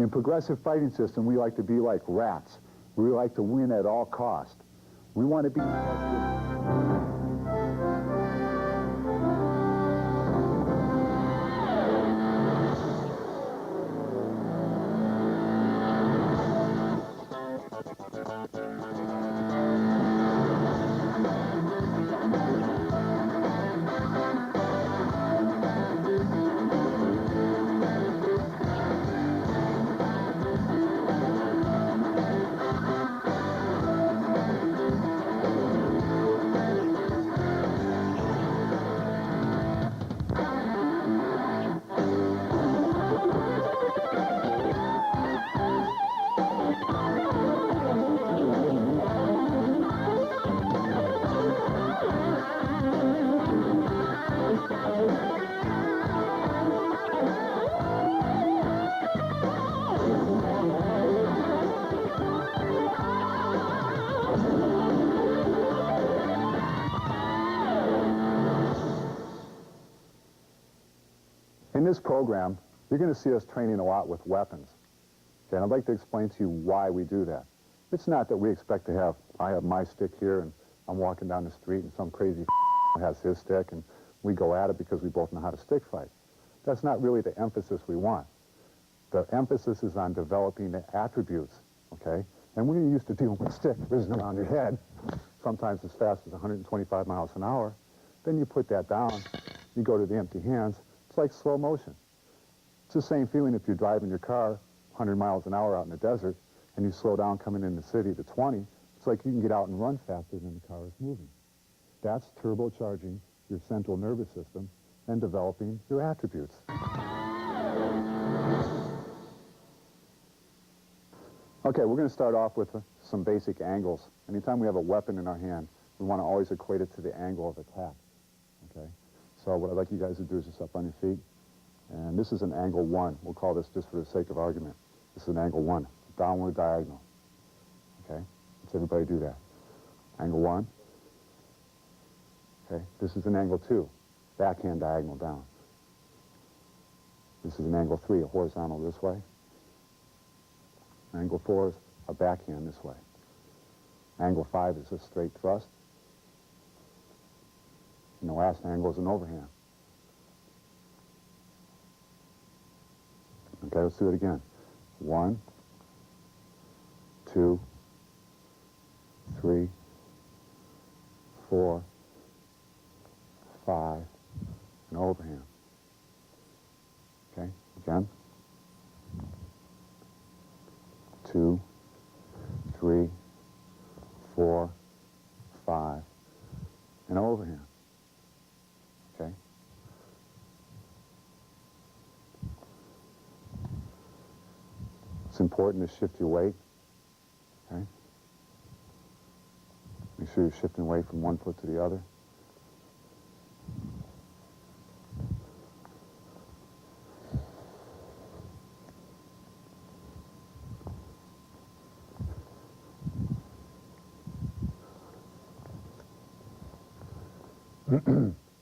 In progressive fighting system, we like to be like rats. We like to win at all cost. We want to be... In this program, you're going to see us training a lot with weapons. Okay, and I'd like to explain to you why we do that. It's not that we expect to have, I have my stick here and I'm walking down the street and some crazy has his stick and we go at it because we both know how to stick fight. That's not really the emphasis we want. The emphasis is on developing the attributes, okay? And when you're used to dealing with a stick whizzing around your head, sometimes as fast as 125 miles an hour, then you put that down, you go to the empty hands. It's like slow motion. It's the same feeling if you're driving your car 100 miles an hour out in the desert and you slow down coming in the city to 20. It's like you can get out and run faster than the car is moving. That's turbocharging your central nervous system and developing your attributes. Okay, we're going to start off with some basic angles. Anytime we have a weapon in our hand, we want to always equate it to the angle of attack. Okay? So what I'd like you guys to do is just up on your feet. And this is an angle 1. We'll call this, just for the sake of argument, this is an angle 1, downward diagonal. Okay? Let's everybody do that. Angle 1. Okay? This is an angle 2, backhand diagonal down. This is an angle 3, a horizontal this way. Angle 4 is a backhand this way. Angle 5 is a straight thrust. And the last angle is an overhand. Okay, let's do it again. 1, 2, 3, 4, 5, and overhand. Okay, again. 2, 3, 4, 5, and overhand. Okay? It's important to shift your weight. Okay? Make sure you're shifting weight from one foot to the other.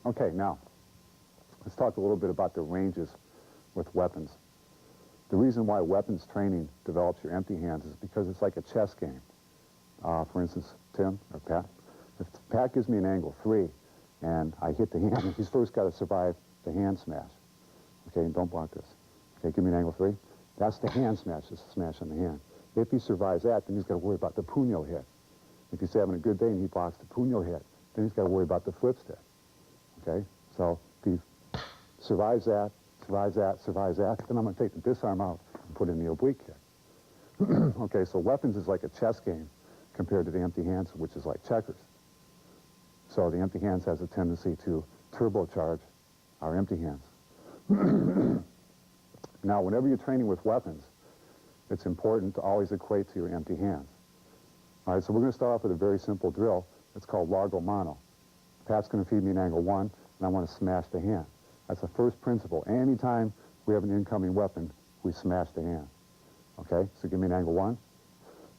Okay, now, let's talk a little bit about the ranges with weapons. The reason why weapons training develops your empty hands is because it's like a chess game. For instance, Tim or Pat, if Pat gives me an angle 3 and I hit the hand, he's first got to survive the hand smash. Okay, and don't block this. Okay, give me an angle 3. That's the hand smash, just a smash on the hand. If he survives that, then he's got to worry about the puño hit. If he's having a good day and he blocks the puño hit, then he's got to worry about the flip stick. Okay, so if he survives that, then I'm going to take the disarm out and put in the oblique kick. Okay, so weapons is like a chess game compared to the empty hands, which is like checkers. So the empty hands has a tendency to turbocharge our empty hands. Now, whenever you're training with weapons, it's important to always equate to your empty hands. All right, so we're going to start off with a very simple drill. It's called largo mano. Pat's going to feed me an angle 1, and I want to smash the hand. That's the first principle. Anytime we have an incoming weapon, we smash the hand. Okay, so give me an angle 1.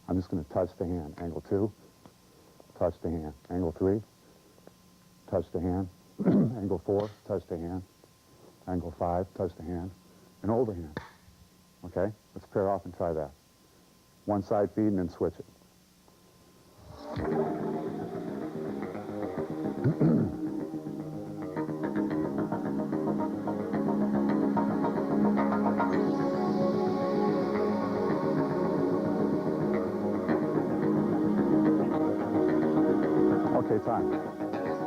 I'm just going to touch the hand. Angle 2, touch the hand. Angle 3, touch the hand. Angle 4, touch the hand. Angle 5, touch the hand. And overhand. Okay? Let's pair off and try that. One side feed and then switch it. Okay, time.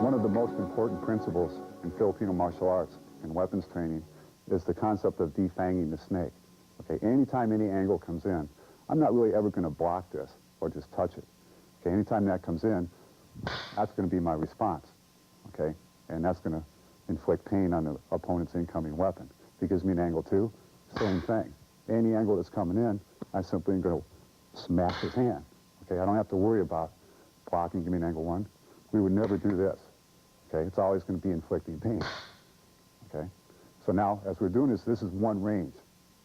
One of the most important principles in Filipino martial arts and weapons training is the concept of defanging the snake. Okay, anytime any angle comes in, I'm not really ever going to block this or just touch it. Okay, anytime that comes in, that's going to be my response. Okay, and that's going to inflict pain on the opponent's incoming weapon. If he gives me an angle 2, same thing. Any angle that's coming in, I'm simply going to smash his hand. Okay, I don't have to worry about blocking, give me an angle 1. We would never do this. Okay, it's always going to be inflicting pain. Okay, so now as we're doing this, this is one range.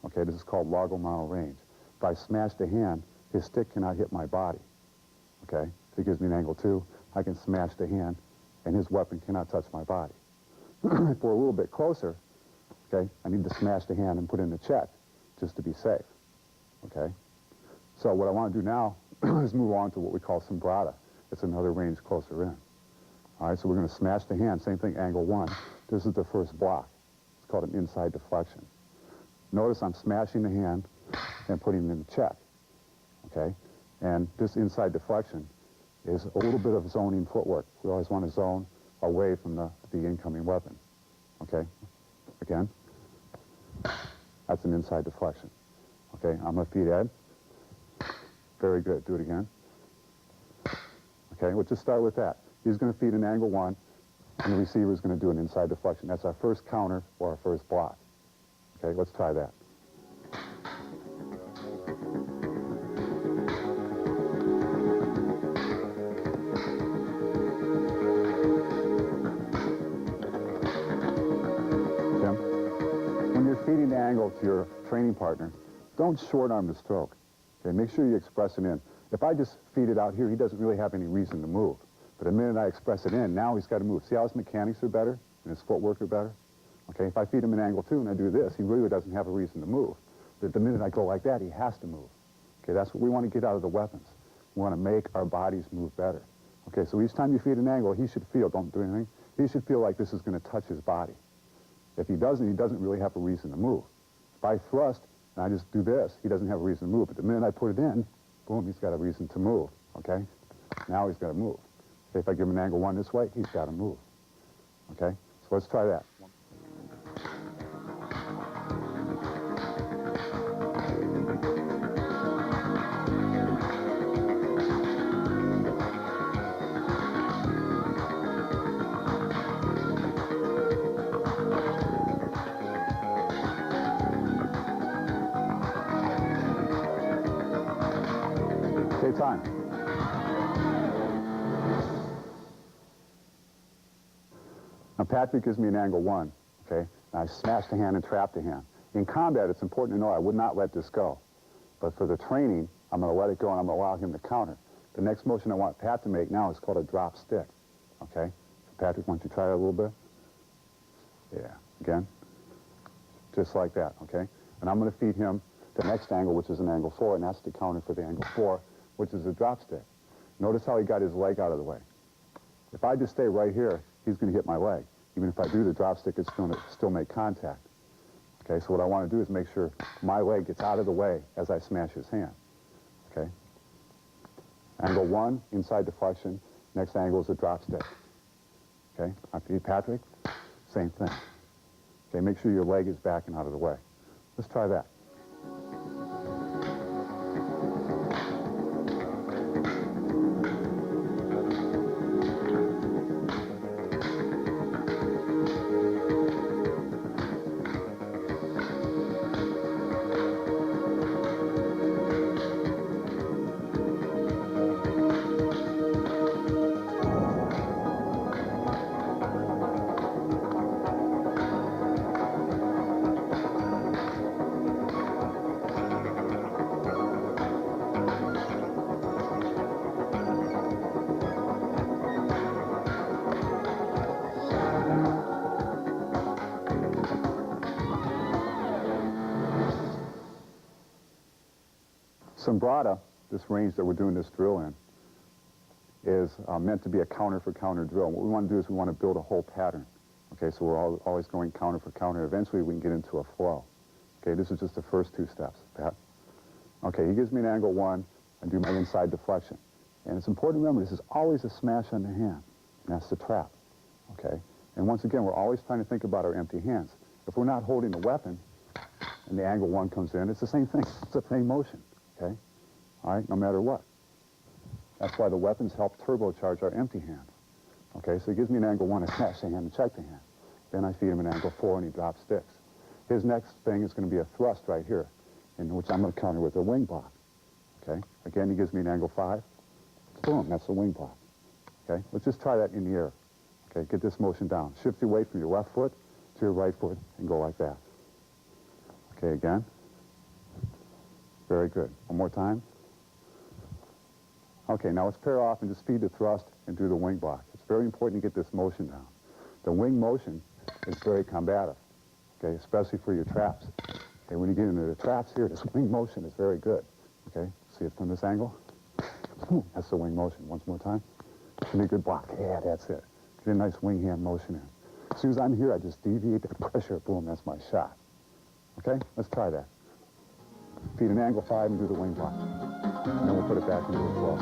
Okay, this is called largo mano range. If I smash the hand, his stick cannot hit my body. Okay, if he gives me an angle 2, I can smash the hand, and his weapon cannot touch my body. If we're a little bit closer, okay, I need to smash the hand and put in the check just to be safe. Okay, so what I want to do now is move on to what we call sombrada. It's another range closer in. All right, so we're going to smash the hand, same thing, angle 1. This is the first block. It's called an inside deflection. Notice I'm smashing the hand and putting it in the check, okay? And this inside deflection is a little bit of zoning footwork. We always want to zone away from the incoming weapon, okay? Again, that's an inside deflection, okay? I'm going to feed Ed. Very good, do it again. Okay, we'll just start with that. He's going to feed an angle 1, and the receiver is going to do an inside deflection. That's our first counter or our first block. Okay, let's try that. Tim, when you're feeding the angle to your training partner, don't short arm the stroke. Okay, make sure you express it in. If I just feed it out here, he doesn't really have any reason to move. But the minute I express it in, now he's got to move. See how his mechanics are better and his footwork are better? Okay, if I feed him an angle 2 and I do this, he really doesn't have a reason to move. But the minute I go like that, he has to move. Okay, that's what we want to get out of the weapons. We want to make our bodies move better. Okay, so each time you feed an angle, he should feel, don't do anything, he should feel like this is going to touch his body. If he doesn't really have a reason to move. If I thrust and I just do this, he doesn't have a reason to move. But the minute I put it in, boom, he's got a reason to move, okay? Now he's got to move. Okay, if I give him an angle 1 this way, he's got to move, okay? So let's try that. Okay, time. Now Patrick gives me an angle 1, okay? And I smash the hand and trap the hand. In combat, it's important to know I would not let this go. But for the training, I'm going to let it go and I'm going to allow him to counter. The next motion I want Pat to make now is called a drop stick, okay? So Patrick, why don't you try that a little bit? Yeah, again. Just like that, okay? And I'm going to feed him the next angle, which is an angle 4, and that's the counter for the angle 4, which is a drop stick. Notice how he got his leg out of the way. If I just stay right here, he's going to hit my leg. Even if I do the drop stick, it's going to still make contact. Okay, so what I want to do is make sure my leg gets out of the way as I smash his hand. Okay? Angle 1, inside deflection. Next angle is a drop stick. Okay? I feed Patrick, same thing. Okay, make sure your leg is back and out of the way. Let's try that. sombrata, this range that we're doing this drill in, is meant to be a counter-for-counter drill. What we want to do is we want to build a whole pattern. Okay, so we're always going counter for counter. Eventually, we can get into a flow. Okay, this is just the first two steps. Pat. Okay, he gives me an angle 1. I do my inside deflection. And it's important to remember, this is always a smash on the hand. And that's the trap. Okay? And once again, we're always trying to think about our empty hands. If we're not holding the weapon, and the angle 1 comes in, it's the same thing. It's the same motion. Okay? All right, no matter what. That's why the weapons help turbocharge our empty hand. Okay, so he gives me an angle 1, I smash the hand and check the hand. Then I feed him an angle 4 and he drops sticks. His next thing is going to be a thrust right here, in which I'm going to counter with a wing block. Okay, again he gives me an angle 5. Boom, that's the wing block. Okay, let's just try that in the air. Okay, get this motion down. Shift your weight from your left foot to your right foot and go like that. Okay, again. Very good. One more time. Okay, now let's pair off and just feed the thrust and do the wing block. It's very important to get this motion down. The wing motion is very combative, okay, especially for your traps. Okay, when you get into the traps here, this wing motion is very good. Okay, see it from this angle? That's the wing motion. Once more time. Give me a good block. Yeah, that's it. Get a nice wing hand motion in. As soon as I'm here, I just deviate that pressure. Boom, that's my shot. Okay, let's try that. Feed an angle 5 and do the wing block. And then we'll put it back into the flow.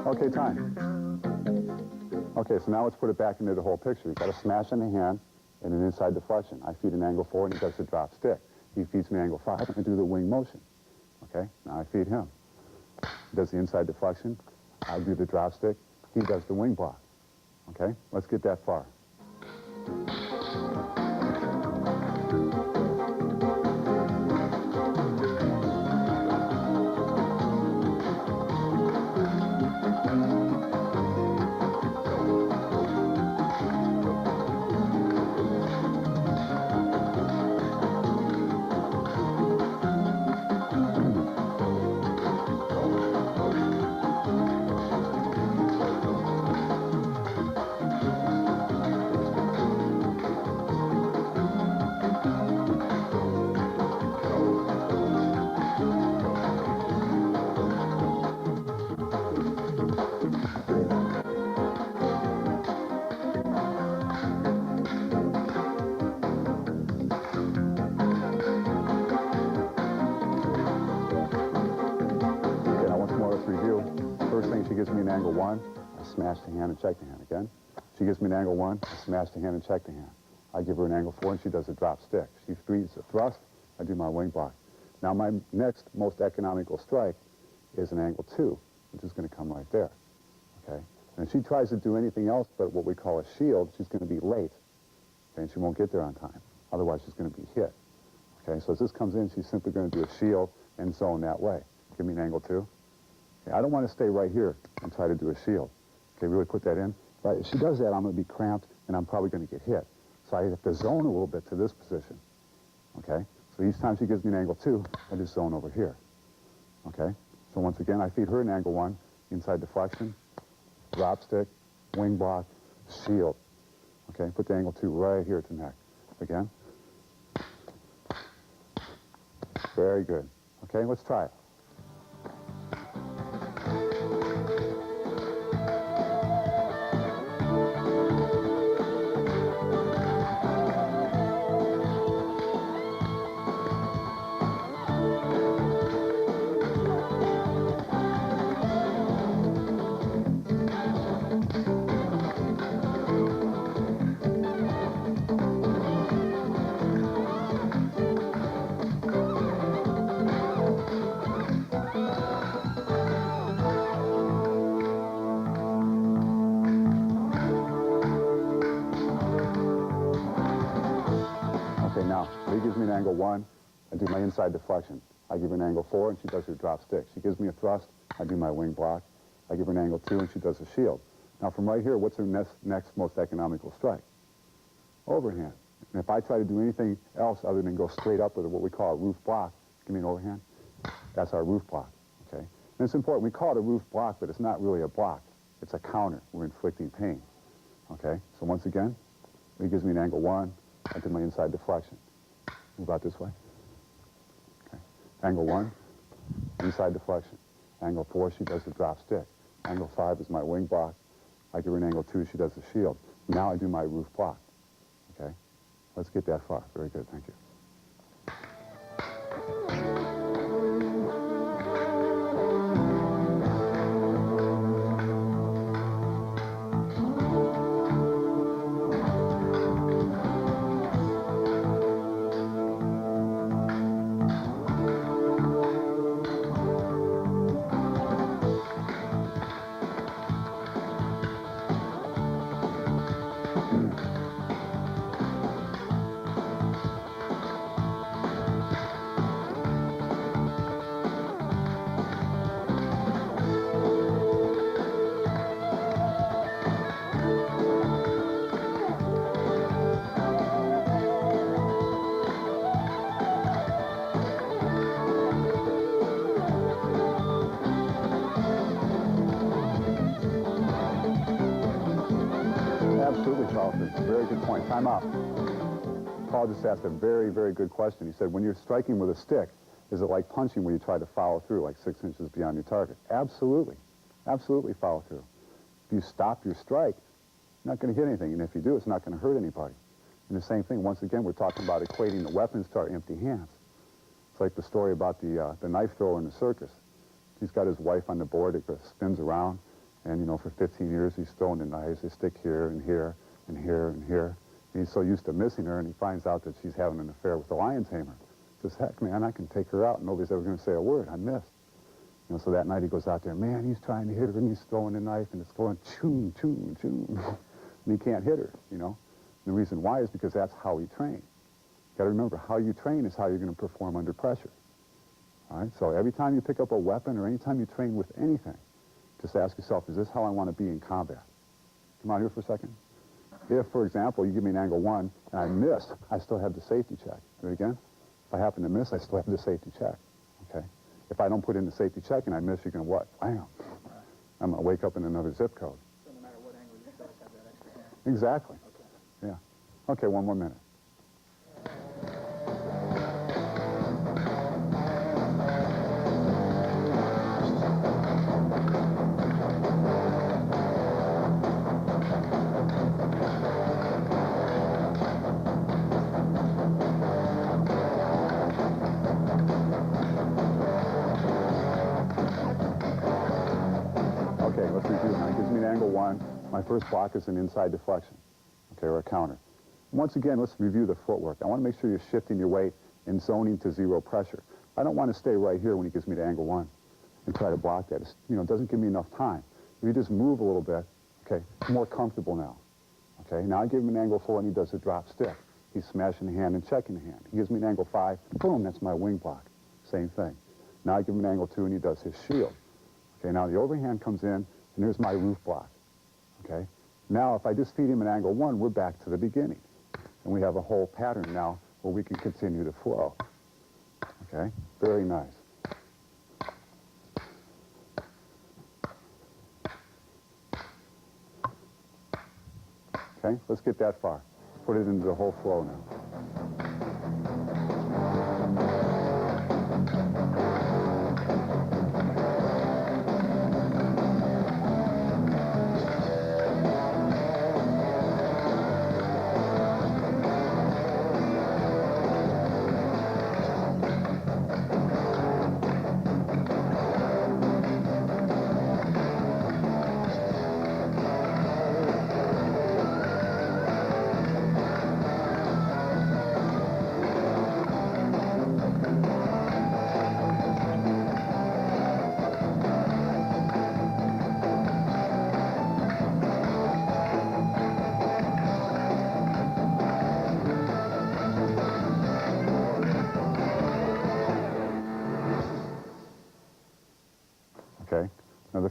Okay, time. Okay, so now let's put it back into the whole picture. You've got a smash in the hand and an inside deflection. I feed an angle 4 and he does the drop stick. He feeds me angle 5 and I do the wing motion. Okay, now I feed him. He does the inside deflection. I do the drop stick. He does the wing block. Okay, let's get that far. She gives me an angle 1, I smash the hand and check the hand again. She gives me an angle 1, I smash the hand and check the hand. I give her an angle 4 and she does a drop stick. She feeds the thrust, I do my wing block. Now my next most economical strike is an angle 2, which is going to come right there. Okay? And if she tries to do anything else but what we call a shield, she's going to be late. Okay? And she won't get there on time. Otherwise she's going to be hit. Okay? So as this comes in, she's simply going to do a shield and zone that way. Give me an angle 2. I don't want to stay right here and try to do a shield. Okay, really put that in. Right, if she does that, I'm going to be cramped, and I'm probably going to get hit. So I have to zone a little bit to this position. Okay, so each time she gives me an angle 2, I just zone over here. Okay, so once again, I feed her an angle 1, inside deflection, drop stick, wing block, shield. Okay, put the angle 2 right here at the neck. Again. Very good. Okay, let's try it. 1, I do my inside deflection. I give her an angle 4, and she does her drop stick. She gives me a thrust, I do my wing block. I give her an angle 2, and she does a shield. Now, from right here, what's her next most economical strike? Overhand. And if I try to do anything else other than go straight up with what we call a roof block, give me an overhand, that's our roof block, okay? And it's important. We call it a roof block, but it's not really a block. It's a counter. We're inflicting pain, okay? So once again, he gives me an angle 1. I do my inside deflection. Move out this way. Okay. Angle 1, inside deflection. Angle 4, she does the drop stick. Angle 5 is my wing block. I give her an angle 2, she does the shield. Now I do my roof block, okay? Let's get that far. Very good, thank you. Absolutely, Charlton. Very good point. Time out. Paul just asked a very, very good question. He said, when you're striking with a stick, is it like punching where you try to follow through, like 6 inches beyond your target? Absolutely. Absolutely follow through. If you stop your strike, you're not going to hit anything. And if you do, it's not going to hurt anybody. And the same thing, once again, we're talking about equating the weapons to our empty hands. It's like the story about the knife thrower in the circus. He's got his wife on the board. It spins around. And, you know, for 15 years, he's throwing the knives. They stick here and here and here and here. And he's so used to missing her, and he finds out that she's having an affair with the lion tamer. He says, heck, man, I can take her out. Nobody's ever going to say a word. I missed. You know, so that night he goes out there, man, he's trying to hit her, and he's throwing the knife, and it's going choom, choom, choom. And he can't hit her, you know. And the reason why is because that's how he trained. You got to remember, how you train is how you're going to perform under pressure. All right? So every time you pick up a weapon or any time you train with anything, just ask yourself, is this how I want to be in combat? Come out here for a second. If, for example, you give me an angle 1 and I miss, I still have the safety check. Do it again. If I happen to miss, I still have the safety check. Okay? If I don't put in the safety check and I miss, you're going to what? Bam. I'm going to wake up in another zip code. So no matter what angle, you still have that extra hand. Exactly. Okay. Yeah. Okay, one more minute. Okay, let's review now. It gives me an angle 1. My first block is an inside deflection, okay, or a counter. Once again, let's review the footwork. I want to make sure you're shifting your weight and zoning to 0 pressure. I don't want to stay right here when he gives me the angle 1 and try to block that. It's, you know, it doesn't give me enough time. If you just move a little bit, okay, I'm more comfortable now. Okay, now I give him an angle 4 and he does a drop stick. He's smashing the hand and checking the hand. He gives me an angle 5, boom, that's my wing block. Same thing. Now I give him an angle 2 and he does his shield. Okay, now the overhand comes in and there's my roof block. Okay, now if I just feed him an angle 1, we're back to the beginning. And we have a whole pattern now where we can continue to flow. Okay, very nice. Okay, let's get that far. Put it into the whole flow now.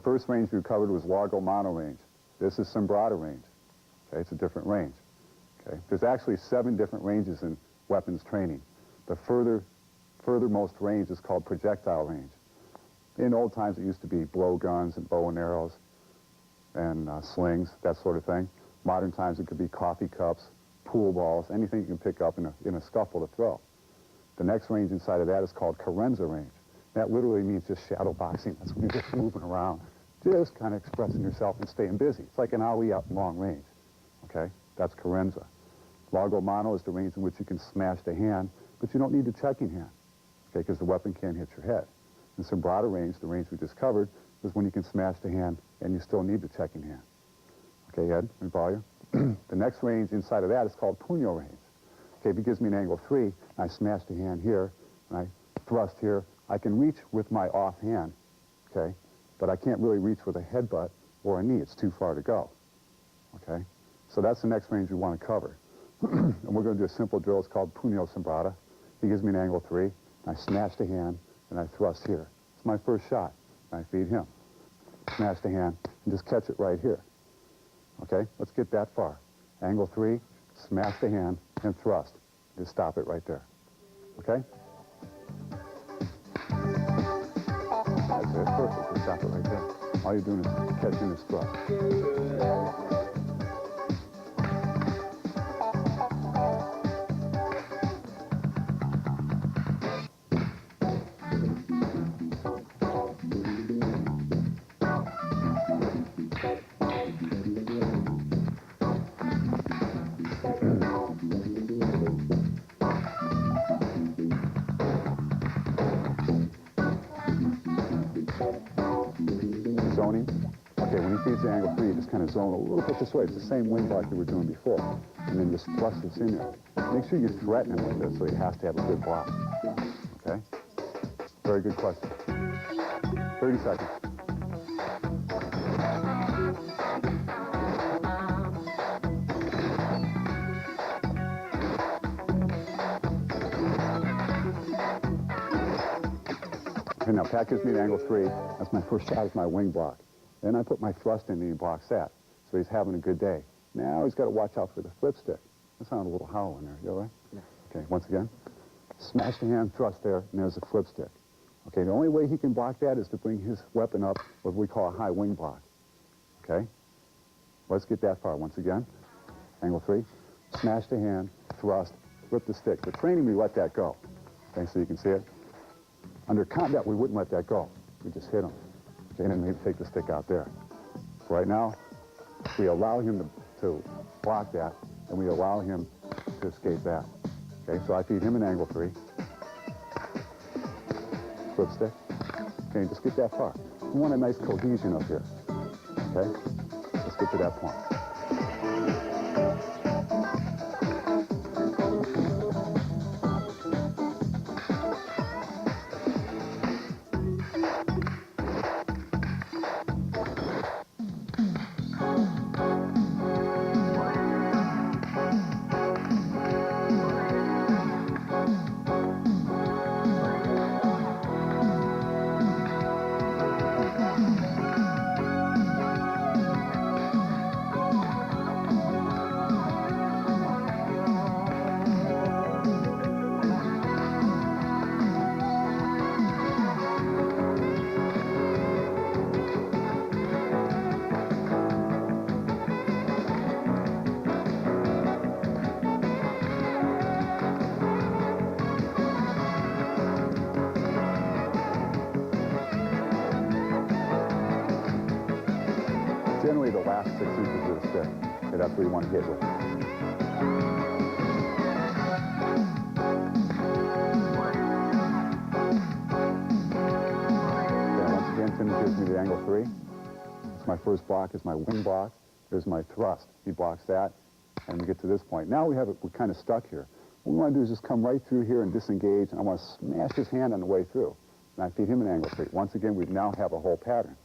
first range we covered was largo mono range. This is sombrata range. Okay, it's a different range. Okay, there's actually 7 different ranges in weapons training. The furthermost range is called projectile range. In old times, it used to be blow guns and bow and arrows and slings, that sort of thing. Modern times, it could be coffee cups, pool balls, anything you can pick up in a scuffle to throw. The next range inside of that is called carenza range. That literally means just shadow boxing. That's when you're just moving around, just kind of expressing yourself and staying busy. It's like an owie out in long range, okay? That's carenza. Largo mono is the range in which you can smash the hand, but you don't need the checking hand, okay, because the weapon can't hit your head. In sombrata range, the range we just covered, is when you can smash the hand and you still need the checking hand. Okay, Ed, let me borrow you. The next range inside of that is called puño range. Okay, if he gives me an angle 3, and I smash the hand here, and I thrust here, I can reach with my off hand, okay, but I can't really reach with a headbutt or a knee. It's too far to go, okay? So that's the next range we want to cover. And we're going to do a simple drill. It's called puño sombrata. He gives me an angle 3, and I smash the hand, and I thrust here. It's my first shot, and I feed him. Smash the hand, and just catch it right here. Okay, let's get that far. Angle 3, smash the hand, and thrust. Just stop it right there. Okay? That's it, perfect. Just stop it right there. All you're doing is catching this thrust. Zoning. Okay, when he feeds the angle 3, you just kind of zone a little bit this way. It's the same wing block you were doing before. And then just thrust this in there. Make sure you threaten him with this so he has to have a good block. Okay? Very good question. 30 seconds. Okay, now Pat gives me an angle 3. That's my first shot, is my wing block. Then I put my thrust in and he blocks that. So he's having a good day. Now he's got to watch out for the flip stick. That sounded a little hollow in there. You all right? Yeah. Okay, once again. Smash the hand, thrust there, and there's a flip stick. Okay, the only way he can block that is to bring his weapon up what we call a high wing block. Okay? Let's get that far once again. Angle 3. Smash the hand, thrust, flip the stick. For training, we let that go. Okay, so you can see it. Under combat, we wouldn't let that go. We just hit him. Okay, and then maybe take the stick out there. So right now, we allow him to block that, and we allow him to escape that. Okay, so I feed him an angle 3. Flip stick. Okay, just get that far. We want a nice cohesion up here. Okay? Let's get to that point. Generally the last 6 inches of the stick. Okay, that's where you want to hit with. Okay, once again, Tim gives me the angle 3. It's my first block, is my wing block. There's my thrust. He blocks that, and we get to this point. Now we're kind of stuck here. What we want to do is just come right through here and disengage, and I want to smash his hand on the way through. And I feed him an angle 3. Once again, we now have a whole pattern.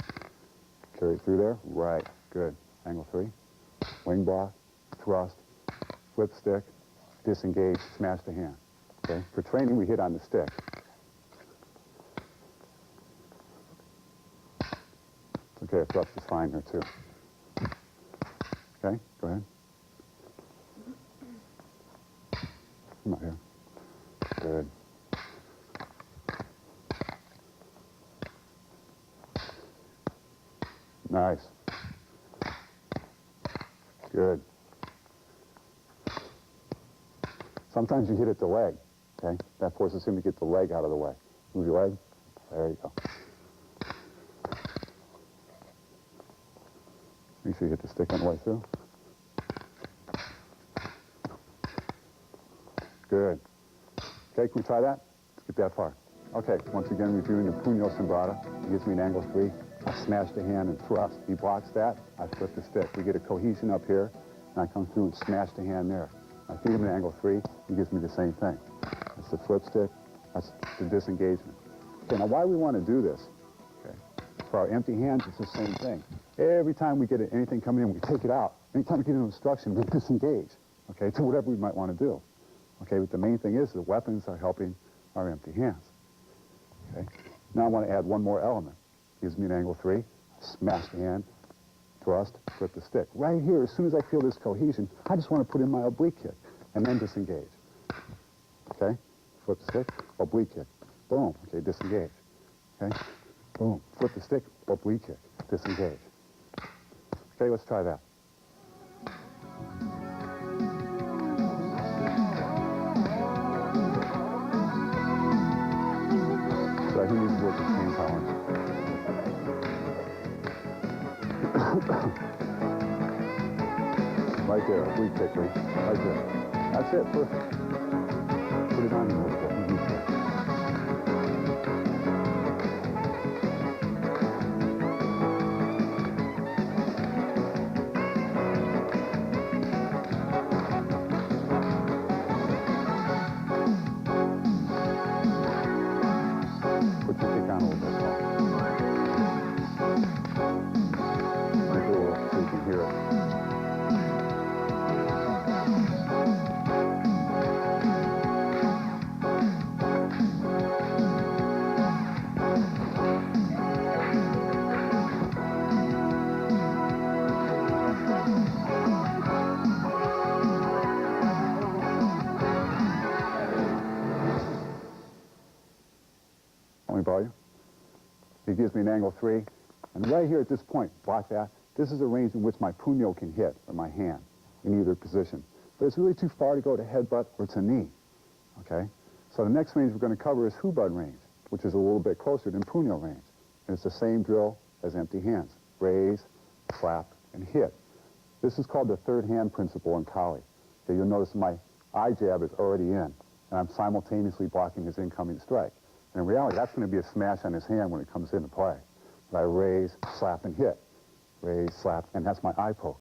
Carry it through there. Right. Good. Angle 3. Wing block. Thrust. Flip stick. Disengage. Smash the hand. Okay? For training, we hit on the stick. So Okay, a thrust is fine here, too. Okay, go ahead. Come out here. Good. Nice. Good. Sometimes you hit at the leg, okay? That forces him to get the leg out of the way. Move your leg. There you go. Make sure you hit the stick on the way through. Good. Okay, can we try that? Let's get that far. Okay, once again, reviewing the Pugno Sombrata. He gives me an angle 3. I smash the hand and thrust. He blocks that. I flip the stick. We get a cohesion up here, and I come through and smash the hand there. I feed him an angle 3. He gives me the same thing. That's the flip stick. That's the disengagement. Okay, now why we want to do this? Okay, for our empty hands, it's the same thing. Every time we get anything coming in, we take it out. Anytime we get an instruction, we disengage. Okay, to whatever we might want to do. Okay, but the main thing is the weapons are helping our empty hands. Okay, now I want to add one more element. Gives me an angle 3, smash the hand, thrust, flip the stick. Right here, as soon as I feel this cohesion, I just want to put in my oblique kick and then disengage. Okay, flip the stick, oblique kick. Boom, okay, disengage. Okay, boom, flip the stick, oblique kick, disengage. Okay, let's try that. So he needs to work his hand tolerance. Right there, oblique kick, right there. That's it, perfect. Put it on him a little bit. He needs that. Put your kick on a little bit. Make it a little so you can hear it. Let me borrow you. He gives me an angle 3. And right here at this point, block that. This is a range in which my puño can hit, or my hand, in either position. But it's really too far to go to headbutt or to knee. Okay? So the next range we're going to cover is hubud range, which is a little bit closer than puño range. And it's the same drill as empty hands. Raise, slap, and hit. This is called the third hand principle in Kali. Okay, you'll notice my eye jab is already in, and I'm simultaneously blocking his incoming strike. And in reality, that's going to be a smash on his hand when it comes into play. But I raise, slap, and hit. Raise, slap, and that's my eye poke.